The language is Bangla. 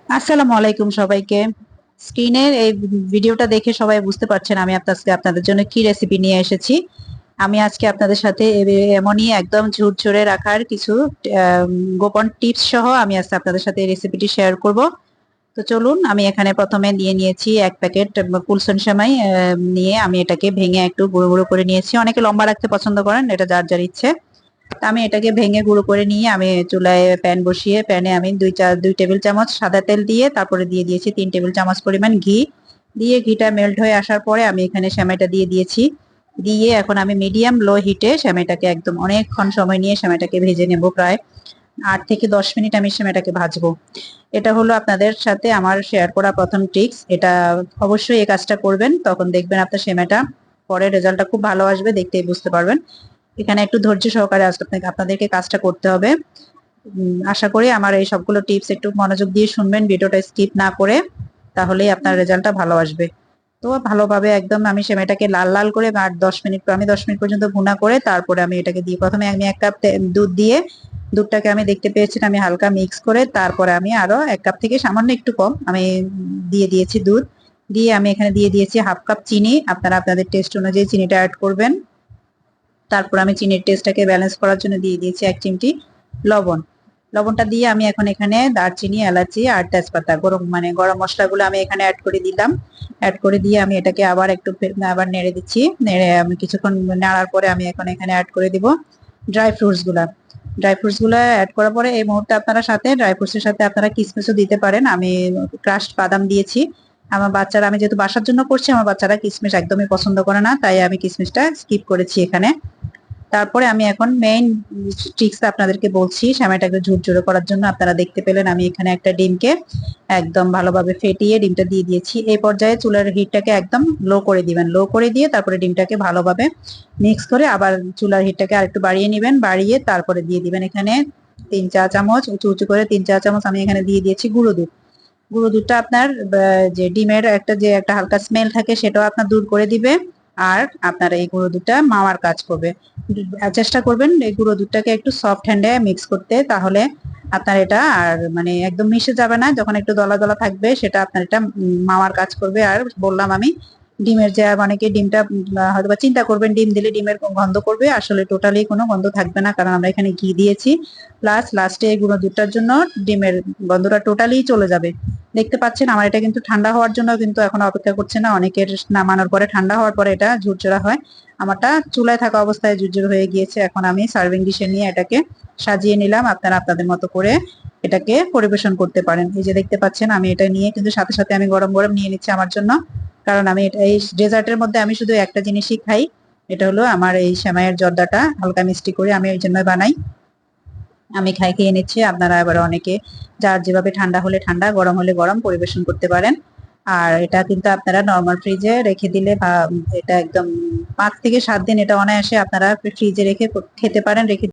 আসসালামু আলাইকুম সবাইকে। স্ক্রিনের এই ভিডিওটা দেখে সবাই বুঝতে পারছেন আমি আজকে আপনাদের জন্য কি রেসিপি নিয়ে এসেছি। আমি আজকে আপনাদের সাথে এমনই একদম ঝুরঝুরে রাখার কিছু গোপন টিপস সহ আমি আজকে আপনাদের সাথে এই রেসিপিটি শেয়ার করব। তো চলুন, আমি এখানে প্রথমে দিয়ে নিয়েছি এক প্যাকেট কুলসন সেমাই। নিয়ে আমি এটাকে ভেঙে একটু গুঁড়ো গুঁড়ো করে নিয়েছি। অনেকে লম্বা রাখতে পছন্দ করেন, এটা যার যার ইচ্ছে। তা আমি এটাকে ভেঙে গুঁড়ো করে নিয়ে আমি চুলায় প্যান বসিয়ে প্যানে আমি 2 টেবিল চামচ সাদা তেল দিয়ে তারপরে দিয়ে দিয়েছি 3 টেবিল চামচ পরিমাণ ঘি। দিয়ে ঘিটা মেল্ট হয়ে আসার পরে আমি এখানে সেমাইটা দিয়ে দিয়েছি। দিয়ে এখন আমি মিডিয়াম লো হিটে সেমাইটাকে একদম অনেকক্ষণ সময় নিয়ে সেমাইটাকে ভেজে নেব। প্রায় 8 থেকে 10 মিনিট আমি সেমাইটাকে ভাজবো। এটা হলো আপনাদের সাথে আমার শেয়ার করা প্রথম ট্রিক্স। এটা অবশ্যই এই কাজটা করবেন, তখন দেখবেন আপনার সেমাইটা পরে রেজাল্টটা খুব ভালো আসবে, দেখতেই বুঝতে পারবেন। এখানে একটু ধৈর্য সহকারে আপনাদেরকে কাজটা করতে হবে। আশা করি আমার এই সবগুলো টিপস একটু মনোযোগ দিয়ে শুনবেন, ভিডিওটা স্কিপ না করে, তাহলেই আপনার রেজাল্টটা ভালো আসবে। তো ভালোভাবে একদম আমি সেমাইটাকে লাল লাল করে 10 মিনিট পর্যন্ত ভুনা করে তারপরে আমি এটাকে দিয়ে প্রথমে আমি 1 কাপ দুধ দিয়ে দুধটাকে আমি দেখতে পেয়েছিলাম আমি হালকা মিক্স করে তারপরে আমি আরো 1 কাপ থেকে সামান্য একটু কম আমি দিয়ে দিয়েছি দুধ। দিয়ে আমি এখানে দিয়ে দিয়েছি হাফ কাপ চিনি। আপনারা আপনাদের টেস্ট অনুযায়ী চিনিটা অ্যাড করবেন। তারপর আমি চিনির টেস্টটাকে ব্যালেন্স করার জন্য দিয়ে দিয়েছি 1 চিমটি লবণ। লবণটা দিয়ে আমি এখন এখানে দারচিনি, এলাচি আর তেজপাতা, গরম মশলাগুলো আমি এখানে অ্যাড করে দিলাম। অ্যাড করে দিয়ে আমি এটাকে আবার একটু আবার নেড়ে দিচ্ছি। নেড়ে আমি কিছুক্ষণ নাড়ার পরে আমি এখন এখানে অ্যাড করে দিব ড্রাই ফ্রুটস গুলা। ড্রাই ফ্রুটস গুলো অ্যাড করার পরে এই মুহূর্তে আপনারা সাথে ড্রাই ফ্রুটস এর সাথে আপনারা কিশমিশও দিতে পারেন। আমি ক্রাশড বাদাম দিয়েছি। আমার বাচ্চারা, আমি যেহেতু বাসার জন্য করছি, আমার বাচ্চারা কিশমিশ একদমই পছন্দ করে না, তাই আমি কিশমিশটা স্কিপ করেছি এখানে। তারপরে আমি এখন মেইন ট্রিক্স আপনাদেরকে বলছি সেমাইটাকে ঝুরঝুরে করার জন্য। আপনারা দেখতে পেলেন আমি এখানে একটা ডিমকে একদম ভালোভাবে ফেটিয়ে ডিমটা দিয়ে দিয়েছি। এই পর্যায়ে চুলার হিটটাকে একদম লো করে দিবেন। লো করে দিয়ে তারপরে ডিমটাকে ভালোভাবে মিক্স করে আবার চুলার হিটটাকে আরেকটু বাড়িয়ে নেবেন। বাড়িয়ে তারপরে দিয়ে দিবেন এখানে 3 চা চামচ, উঁচু উঁচু করে 3 চা চামচ আমি এখানে দিয়ে দিয়েছি গুঁড়ো দুধ। গুঁড়ো দুধটা আপনার যে ডিমের একটা হালকা স্মেল থাকে সেটাও আপনার দূর করে দিবে। আর আপনার এই গুঁড়ো দুধটা মাওয়ার কাজ করবে। চেষ্টা করবেন এই গুঁড়ো দুধটাকে একটু সফট হ্যান্ডে মিক্স করতে, তাহলে আপনার এটা আর মানে একদম মিশে যাবে না। যখন একটু দলা দলা থাকবে সেটা আপনার এটা মাওয়ার কাজ করবে। আর বললাম আমি ডিমের যে অনেকে ডিমটা হয়তো বা চিন্তা করবেন ডিম দিলে ডিমের গন্ধ করবে, আসলে টোটালি কোনো গন্ধ থাকবে না, কারণ আমরা এখানে ঘি দিয়েছি। প্লাস লাস্টে এই গুঁড়ো দুধটার জন্য ডিমের গন্ধটা টোটালি চলে যাবে। দেখতে পাচ্ছেন আমার এটা কিন্তু ঠান্ডা হওয়ার জন্য কিন্তু এখন অপেক্ষা করছে না। অনেকের নামানোর পরে ঠান্ডা হওয়ার পরে এটা ঝুরঝুরা হয়। আমারটা চুলায় থাকা অবস্থায় ঝুরঝুর হয়ে গিয়েছে। এখন আমি সার্ভিং ডিশে নিয়ে এটাকে সাজিয়ে নিলাম। আপনারা আপনাদের মতো করে এটাকে পরিবেশন করতে পারেন। এই যে দেখতে পাচ্ছেন আমি এটা নিয়ে কিন্তু সাথে সাথে আমি গরম গরম নিয়ে নিচ্ছি আমার জন্য, কারণ আমি এই ডেজার্টের মধ্যে আমি শুধু একটা জিনিসই খাই। এটা হলো আমার এই সেমাইয়ের জর্দাটা হালকা মিষ্টি করে আমি এই জন্য বানাই। আমি খেয়ে নিচ্ছি। আপনারা এবার অনেকে যার যেভাবে ঠান্ডা হলে ঠান্ডা, গরম হলে গরম পরিবেশন করতে পারেন। আর এটা কিন্তু আপনারা নর্মাল ফ্রিজে রেখে দিলে এটা একদম 5 থেকে 7 দিন এটা অনায়াসে আপনারা ফ্রিজে রেখে খেতে পারেন। রেখে